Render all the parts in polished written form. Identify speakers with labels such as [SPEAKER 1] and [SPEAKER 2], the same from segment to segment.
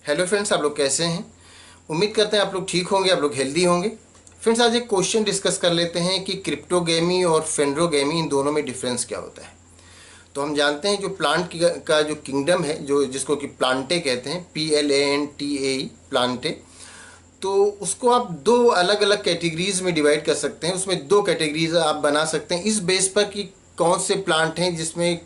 [SPEAKER 1] Hello friends, आप लोग कैसे हैं? उम्मीद करते हैं आप लोग ठीक होंगे, आप लोग हेल्दी होंगे। फ्रेंड्स, आज एक क्वेश्चन डिस्कस कर लेते हैं कि क्रिप्टोगेमी और फेंड्रोगेमी इन दोनों में डिफरेंस क्या होता है। तो हम जानते हैं जो प्लांट का जो किंगडम है, जो जिसको कि प्लांटे कहते हैं, PLANTAE प्लांटे, तो उसको आप दो अलग अलग कैटेगरीज में डिवाइड कर सकते हैं। उसमें दो कैटेगरीज आप बना सकते हैं इस बेस पर कि कौन से प्लांट हैं जिसमें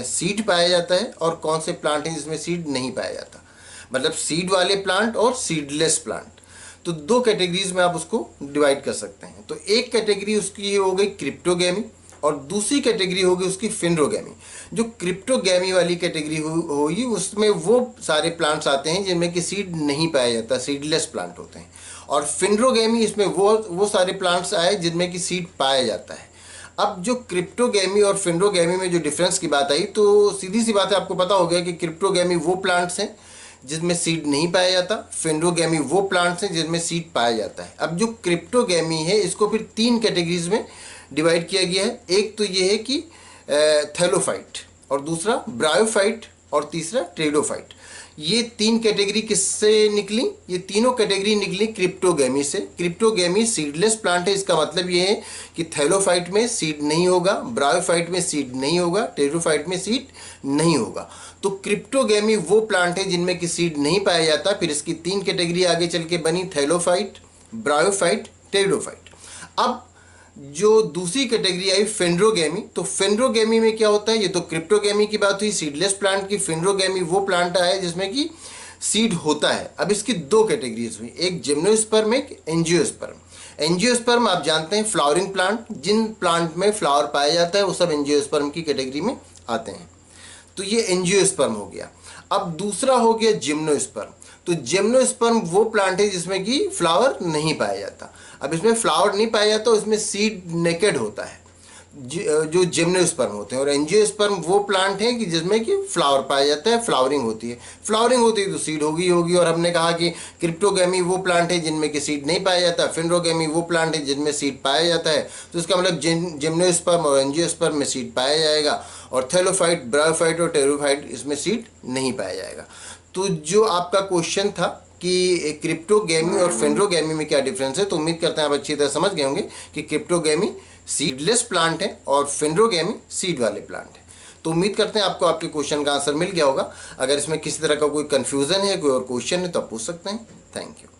[SPEAKER 1] सीड पाया जाता है और कौन से प्लांट हैं जिसमें सीड नहीं पाया जाता, मतलब सीड वाले प्लांट और सीडलेस प्लांट। तो दो कैटेगरीज में आप उसको डिवाइड कर सकते हैं। तो एक कैटेगरी उसकी हो गई क्रिप्टोगेमी और दूसरी कैटेगरी होगी उसकी फेंड्रोगेमी। जो क्रिप्टोगेमी वाली कैटेगरी होगी उसमें वो सारे प्लांट्स आते हैं जिनमें कि सीड नहीं पाया जाता, सीडलेस प्लांट होते हैं। और फेंड्रोगेमी इसमें वो सारे प्लांट्स आए जिनमें कि सीड पाया जाता है। अब जो क्रिप्टोगेमी और फेंड्रोगेमी में जो डिफरेंस की बात आई, तो सीधी सी बात है, आपको पता हो गया कि क्रिप्टोगेमी वो प्लांट्स हैं जिसमें सीड नहीं पाया जाता, फेंड्रोगेमी वो प्लांट्स हैं जिसमें सीड पाया जाता है। अब जो क्रिप्टोगेमी है इसको फिर तीन कैटेगरीज में डिवाइड किया गया है। एक तो ये है कि थैलोफाइट, और दूसरा ब्रायोफाइट, और तीसरा ट्रेडोफाइट। ये तीन कैटेगरी किससे निकली? ये तीनों कैटेगरी निकली क्रिप्टोगेमी से। क्रिप्टोगेमी सीडलेस प्लांट है, इसका मतलब ये है कि थैलोफाइट में सीड नहीं होगा, ब्रायोफाइट में सीड नहीं होगा, ट्रेडोफाइट में सीड नहीं होगा। तो क्रिप्टोगेमी वो प्लांट है जिनमें कि सीड नहीं पाया जाता। फिर इसकी तीन कैटेगरी आगे चल के बनी, थैलोफाइट, ब्रायोफाइट, ट्रेडोफाइट। अब जो दूसरी कैटेगरी आई फेंड्रोगेमी, तो फेंड्रोगेमी में क्या होता है? ये तो क्रिप्टोगेमी की बात हुई सीडलेस प्लांट की। फेंड्रोगेमी वो प्लांट है जिसमें कि सीड होता है। अब इसकी दो कैटेगरीज हुई, एक जिम्नोस्पर्म, एक एंजियोस्पर्म। एंजियोस्पर्म आप जानते हैं फ्लावरिंग प्लांट, जिन प्लांट में फ्लावर पाया जाता है वो सब एंजियोस्पर्म की कैटेगरी में आते हैं। तो ये एंजियोस्पर्म हो गया। अब दूसरा हो गया जिम्नोस्पर्म। तो जिम्नोस्पर्म वो प्लांट है जिसमें कि फ्लावर नहीं पाया जाता। अब इसमें फ्लावर नहीं पाया जाता, इसमें सीड नेकेड होता है, जो जिम्नोस्पर्म होते हैं। और एंजियोस्पर्म वो प्लांट है कि जिसमें कि फ्लावर पाया जाता है, फ्लावरिंग होती है। फ्लावरिंग होती है तो सीड होगी। और हमने कहा कि क्रिप्टोगेमी वो प्लांट है जिनमें कि सीड नहीं पाया जाता, फेंड्रोगेमी वो प्लांट है जिनमें सीड पाया जाता है। तो इसका मतलब जिम्नोस्पर्म और एंजियोस्पर्म में सीड पाया जाएगा, और थैलोफाइट, ब्रायोफाइट और टेरोफाइट इसमें सीड नहीं पाया जाएगा। तो जो आपका क्वेश्चन था कि क्रिप्टोगेमी और फेंड्रोगेमी में क्या डिफरेंस है, तो उम्मीद करते हैं आप अच्छी तरह समझ गए होंगे कि क्रिप्टोगेमी सीडलेस प्लांट है और फेंड्रोगेमी सीड वाले प्लांट है। तो उम्मीद करते हैं आपको आपके क्वेश्चन का आंसर मिल गया होगा। अगर इसमें किसी तरह का कोई कंफ्यूजन है, कोई और क्वेश्चन है, तो आप पूछ सकते हैं। Thank you.